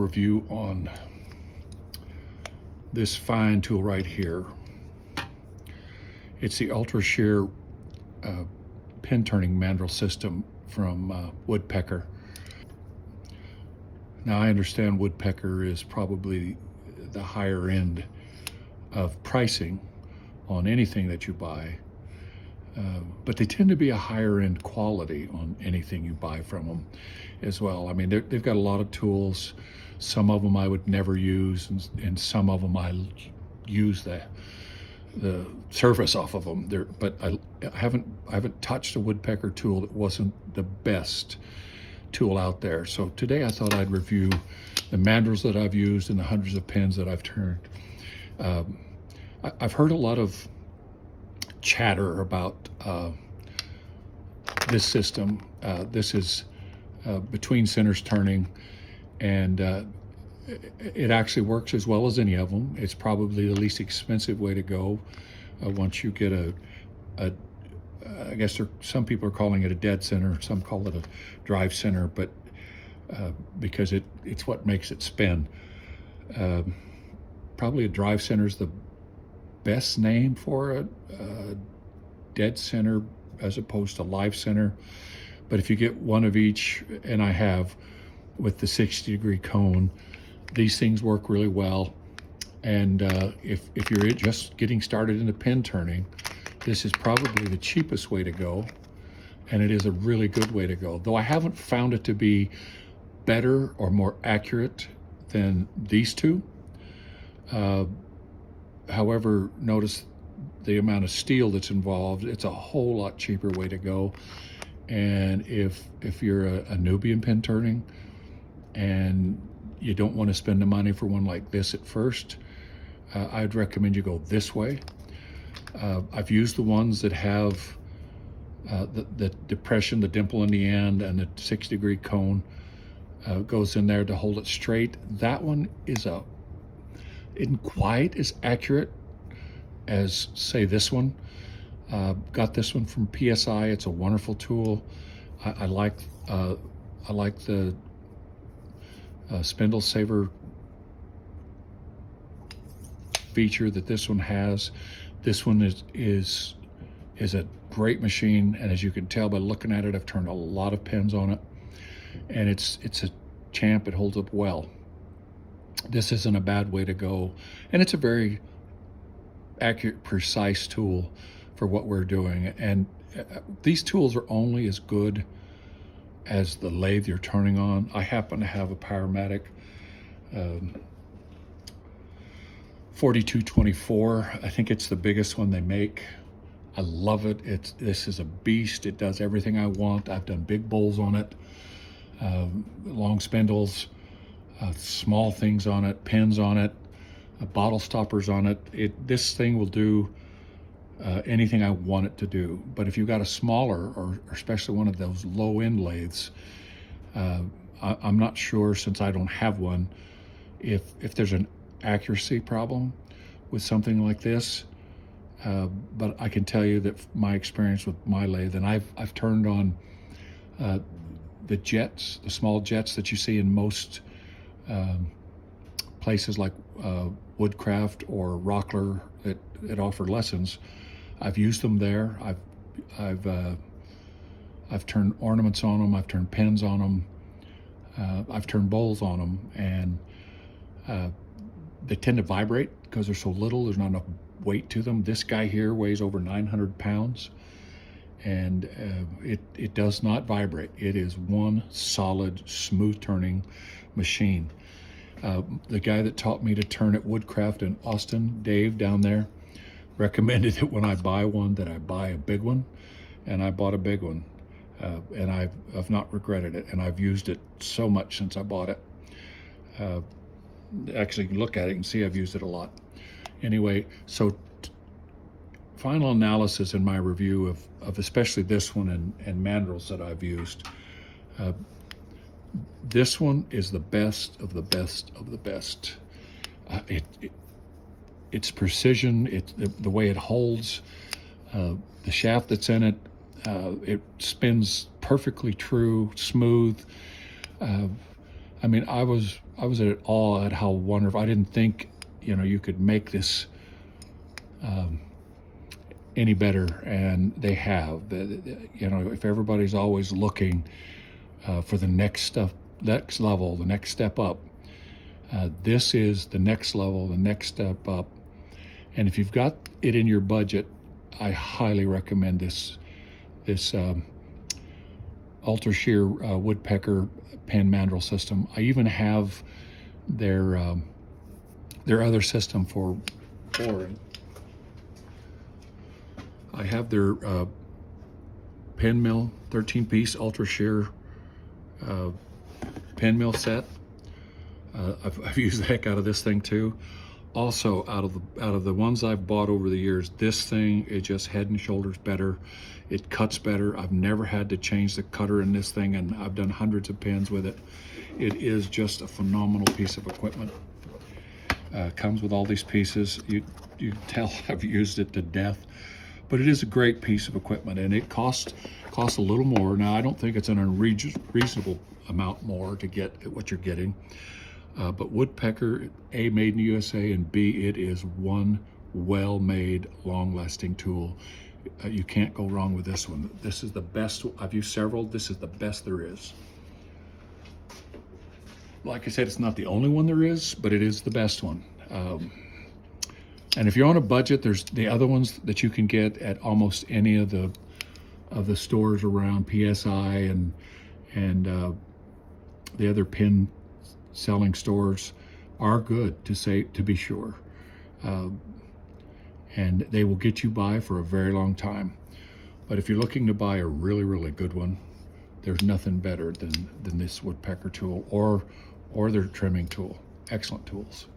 review on this fine tool right here. It's the Ultra Shear pin turning mandrel system from Woodpecker. Now I understand Woodpecker is probably the higher end of pricing on anything that you buy, but they tend to be a higher end quality on anything you buy from them as well. I mean, they've got a lot of tools. Some of them I would never use, and some of them I use the surface off of them. But I haven't touched a Woodpecker tool that wasn't the best tool out there. So today I thought I'd review the mandrels that I've used and the hundreds of pins that I've turned. I've heard a lot of chatter about this system. This is between centers turning, and it actually works as well as any of them. It's probably the least expensive way to go once you get I guess some people are calling it a dead center, some call it a drive center, but because it's what makes it spin. Probably a drive center is the best name for a dead center as opposed to live center. But if you get one of each, and I have with the 60-degree cone, these things work really well. And if you're just getting started into pin turning, this is probably the cheapest way to go, and it is a really good way to go. Though I haven't found it to be better or more accurate than these two. However, notice the amount of steel that's involved. It's a whole lot cheaper way to go. And if you're a newbie in pin turning and you don't want to spend the money for one like this at first, I'd recommend you go this way. I've used the ones that have the depression, the dimple in the end, and the 6-degree cone goes in there to hold it straight. That one isn't quite as accurate as, say, this one. Got this one from PSI. It's a wonderful tool. I like the spindle saver feature that this one has. This one is a great machine, and as you can tell by looking at it, I've turned a lot of pins on it, and it's a champ. It holds up well. This isn't a bad way to go, and it's a very accurate, precise tool for what we're doing. And these tools are only as good as the lathe you're turning on. I happen to have a Powermatic 4224. I think it's the biggest one they make. I love it. This is a beast. It does everything I want. I've done big bowls on it, long spindles, small things on it, pins on it, bottle stoppers on it. This thing will do anything I want it to do. But if you've got a smaller, or especially one of those low-end lathes, I'm not sure, since I don't have one, if there's an accuracy problem with something like this. But I can tell you that my experience with my lathe, and I've turned on the jets, the small jets that you see in most places like Woodcraft or Rockler that offer lessons. I've used them there. I've turned ornaments on them. I've turned pins on them. I've turned bowls on them, and they tend to vibrate because they're so little. There's not enough weight to them. This guy here weighs over 900 pounds, and it does not vibrate. It is one solid, smooth turning machine. The guy that taught me to turn at Woodcraft in Austin, Dave down there, recommended that when I buy one that I buy a big one, and I bought a big one, and I've not regretted it, and I've used it so much since I bought it. Actually, you can look at it and see I've used it a lot. Anyway, so final analysis in my review of especially this one and mandrels that I've used. This one is the best of the best of the best. Its precision, the way it holds, the shaft that's in it, it spins perfectly true, smooth. I mean, I was at awe at how wonderful. I didn't think, you know, you could make this any better, and they have. You know, if everybody's always looking for the next stuff, next level, the next step up, this is the next level, the next step up. And if you've got it in your budget, I highly recommend this Ultra Shear Woodpecker pen mandrel system. I even have their other system for boring. I have their pen mill 13-piece Ultra Shear pen mill set. I've used the heck out of this thing too. Also, out of the ones I've bought over the years, this thing is just head and shoulders better. It cuts better. I've never had to change the cutter in this thing, and I've done hundreds of pens with it. It is just a phenomenal piece of equipment. Comes with all these pieces. You can tell I've used it to death, but it is a great piece of equipment, and it costs a little more. Now, I don't think it's an unreasonable amount more to get what you're getting. But Woodpecker, A, made in the USA, and B, it is one well-made, long-lasting tool. You can't go wrong with this one. This is the best. I've used several. This is the best there is. Like I said, it's not the only one there is, but it is the best one. And if you're on a budget, there's the other ones that you can get at almost any of the stores around, PSI and the other pen selling stores are good, to be sure, and they will get you by for a very long time. But if you're looking to buy a really, really good one, there's nothing better than this Woodpecker tool or their trimming tool. Excellent tools.